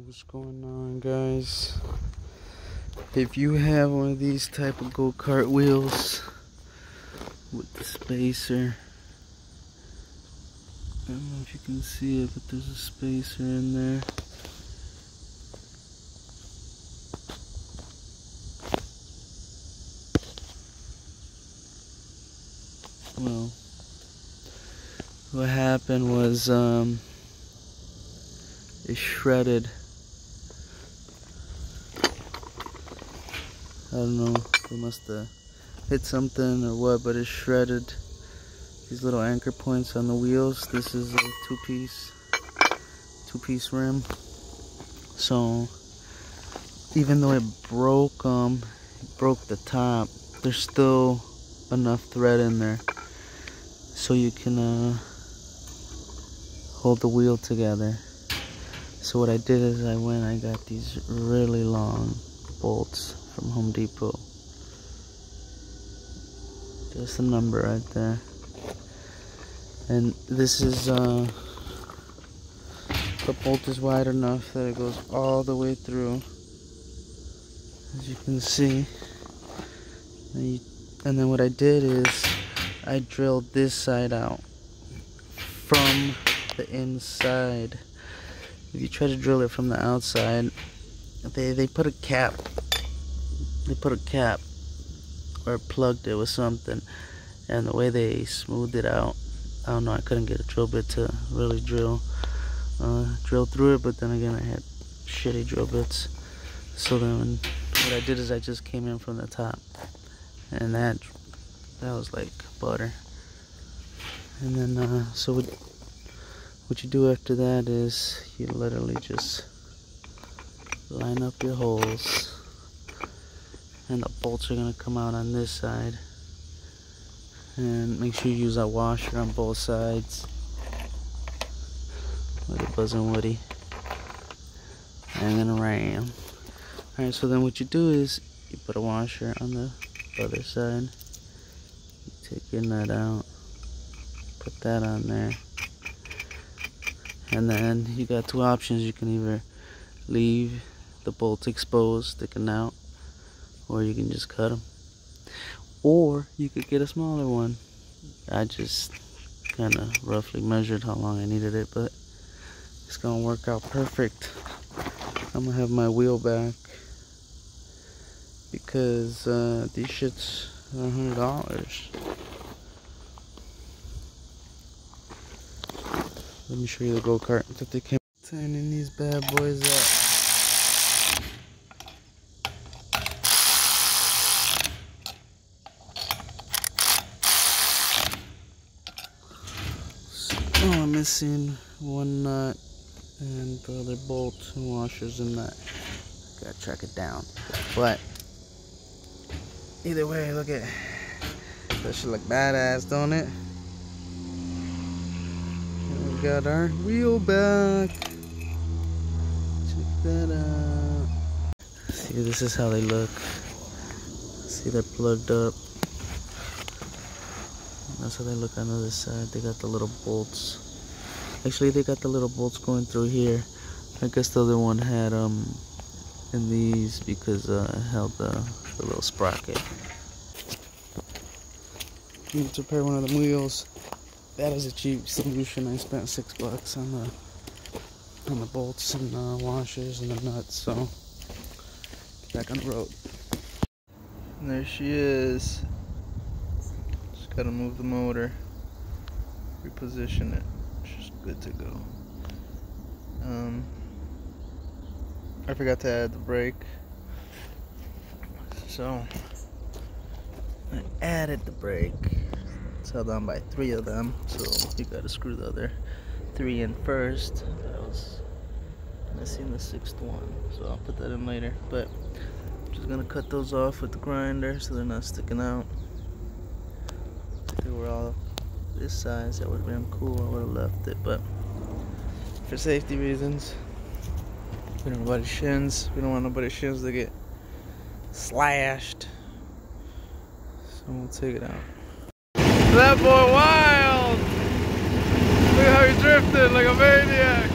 What's going on, guys? If you have one of these type of go-kart wheels with the spacer, I don't know if you can see it, but there's a spacer in there. Well, what happened was it shredded. I don't know, it must have hit something or what, but it shredded these little anchor points on the wheels. This is a two-piece rim. So even though it broke the top, there's still enough thread in there so you can hold the wheel together. So what I did is I got these really long bolts from Home Depot. Just a number right there. And this is the bolt is wide enough that it goes all the way through, as you can see. And then what I did is I drilled this side out from the inside. If you try to drill it from the outside, they put a cap. They put a cap or plugged it with something, and the way they smoothed it out, I don't know, I couldn't get a drill bit to really drill through it, but then again I had shitty drill bits. So then what I did is I just came in from the top, and that was like butter. And then so what you do after that is you literally just line up your holes, and the bolts are gonna come out on this side. And make sure you use that washer on both sides with a Buzzin' Woody. And then ram. Alright, so then what you do is you put a washer on the other side. You take your nut out, put that on there. And then you got two options. You can either leave the bolts exposed, sticking out, or you can just cut them. Or you could get a smaller one. I just kind of roughly measured how long I needed it, but it's gonna work out perfect. I'm gonna have my wheel back because these shits are $100. Let me show you the go-kart that they came. Turning these bad boys up. Oh, I'm missing one nut and the other bolt and washers and nut. Gotta track it down. But either way, look at that shit, look badass, don't it? And we got our wheel back. Check that out. See, this is how they look. See, they're plugged up. That's how they look on the other side. They got the little bolts. Actually, they got the little bolts going through here. I guess the other one had in these because it held the little sprocket. Need to repair one of the wheels. That is a cheap solution. I spent $6 on the bolts and washers and the nuts. So back on the road. And there she is. Gotta move the motor, reposition it. She's good to go. I forgot to add the brake, so I added the brake. It's held on by 3 of them, so you gotta screw the other 3 in first. I was missing the 6th one, so I'll put that in later. But I'm just gonna cut those off with the grinder so they're not sticking out. If they were all this size, that would have been cool. I would have left it, but for safety reasons, we don't want nobody's shins. We don't want nobody's shins to get slashed. So we'll take it out. That boy wild! Look how he's drifting like a maniac!